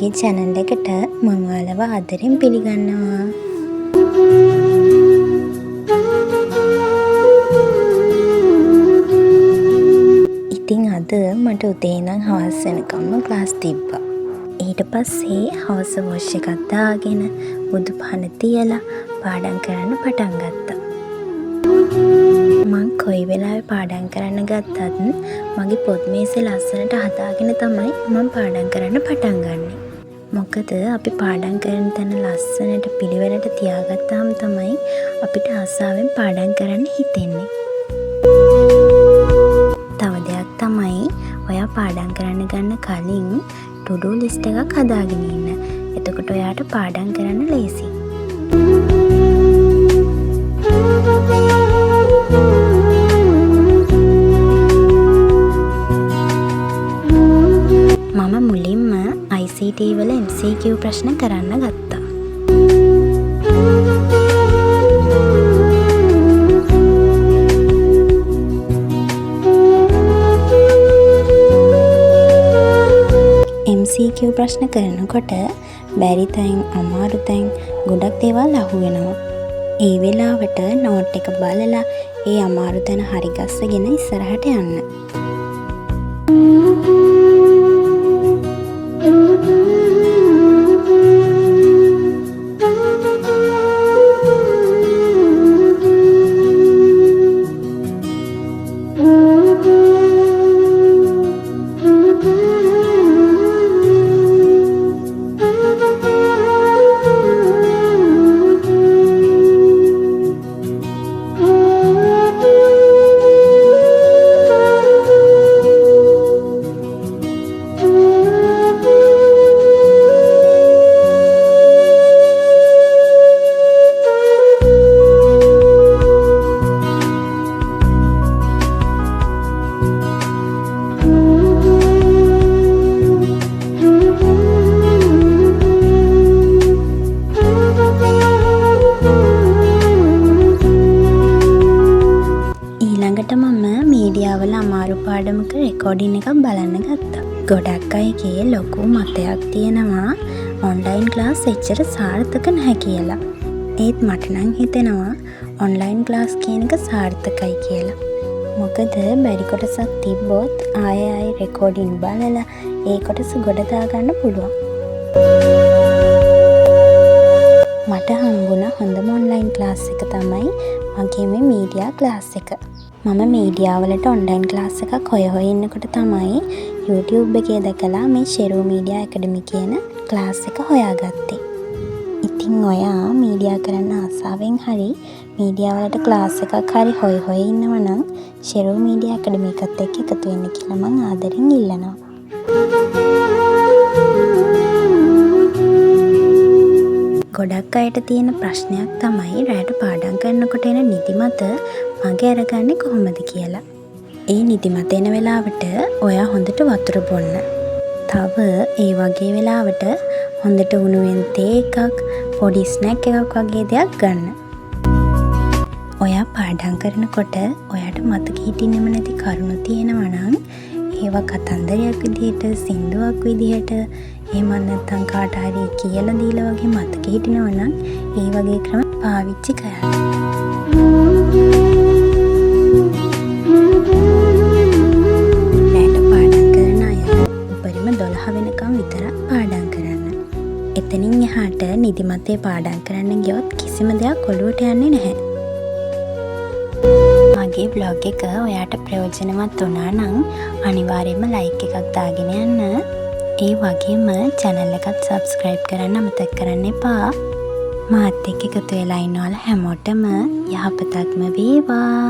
මගේ channel එකට මම ඔයාලව ආදරෙන් පිළිගන්නවා. ඉතින් අද මට උදේ ඉඳන් හවස වෙනකම්ම ක්ලාස් තිබ්බා. ඊට පස්සේ හවස වොෂ් එකක් දාගෙන බුදු පහන තියලා පාඩම් කරන්න පටන් ගත්තා. මං කොයි වෙලාවෙ පාඩම් කරන්න ගත්තත් මගේ පොත් මේසෙ ලස්සනට හදාගෙන තමයි මම පාඩම් කරන්න පටන් ගන්නෙ. මොකද අපි පාඩම් කරන තැන ලස්සනට පිළිවෙලට තියාගත්තාම තමයි අපිට ආසාවෙන් පාඩම් කරන්න හිතෙන්නේ. තව දෙයක් තමයි ඔයා පාඩම් කරන්න ගන්න කලින් to do list එකක් හදාගෙන ඉන්න. එතකොට ඔයාට පාඩම් කරන්න ලේසි. මම මුලින්ම ICT වල MCQ ප්‍රශ්න කරන්න ගත්තා. MCQ ප්‍රශ්න කරනකොට බැරි තැන් අමාරු තැන් ගොඩක් දේවල් අහුවෙනවා. ඒ වෙලාවට නෝට් එක බලලා ඒ අමාරු තැන හරි ගස්සගෙන ඉස්සරහට යන්න. මීඩියාවල අමාරු පාඩමක රෙකෝඩින් එකක් බලන්න ගත්තා. ගොඩක් අයගේ ලොකු මතයක් තියෙනවා ඔන්ලයින් ක්ලාස් එච්චර සාර්ථක නැහැ කියලා. ඒත් මට නම් හිතෙනවා ඔන්ලයින් ක්ලාස් කියන එක සාර්ථකයි කියලා. මොකද බැරි කොටසක් තිබ්බොත් ආයෙ රෙකෝඩින් බලලා ඒ කොටස ගොඩ දාගන්න පුළුවන්. මට හම්බුණ හොඳම ඔන්ලයින් ක්ලාස් එක තමයි මගේ මේ මීඩියා ක්ලාස් එක. මම මීඩියාවලට ඔන්ලයින් ක්ලාස් එකක් හොය ඉන්නකොට තමයි YouTube එකේ දැකලා මේ ෂෙරූ මීඩියා ඇකඩමි කියන ක්ලාස් එක හොයාගත්තේ. ඉතින් ඔයා මීඩියා කරන්න ආසාවෙන් හරි මීඩියාවලට ක්ලාස් එකක් හරි හොය ඉන්නවනම් ෂෙරූ මීඩියා ඇකඩමි එකත් එක්ක එකතු වෙන්න කියලා මම ආදරෙන් ඉල්ලනවා. ගොඩක් අයට තියෙන ප්‍රශ්නයක් තමයි රැට පාඩම් කරනකොට එන නිදිමත මගේ අරගන්නේ කොහොමද කියලා. ඒ නිදිමත එන වෙලාවට ඔයා හොඳට වතුර බොන්න. තව ඒ වගේ වෙලාවට හොඳට උණුවෙන් තේ එකක් පොඩි ස්නැක් එකක් වගේ දෙයක් ගන්න. ඔයා පාඩම් කරනකොට ඔයාට මතක හිටින්නෙම නැති කරුණු තියෙනවා නම් ඒවා කතන්දරයක් විදිහට සින්දුවක් විදිහට එහෙම නැත්නම් කාට හරි කියලා දීලා වගේ මතක හිටිනවා නම් ඒ වගේ ක්‍රම පාවිච්චි කරන්න. රැට පාඩම් කරන අය උපරිම 12 වෙනකම් විතරක් පාඩම් කරන්න. එතනින් එහාට නිදිමතේ පාඩම් කරන්න ගියොත් කිසිම දෙයක් ඔළුවට යන්නේ නැහැ. මගේ බ්ලොග් එක ඔයාට ප්‍රයෝජනවත් වුණා නම් අනිවාර්යයෙන්ම ලයික් එකක් දාගෙන යන්න. ඒ වගේම channel එකත් subscribe කරන්න අමතක කරන්න එපා. මාත් එක්ක එකතු වෙලා ඉන්නවල හැමෝටම යහපතක්ම වේවා.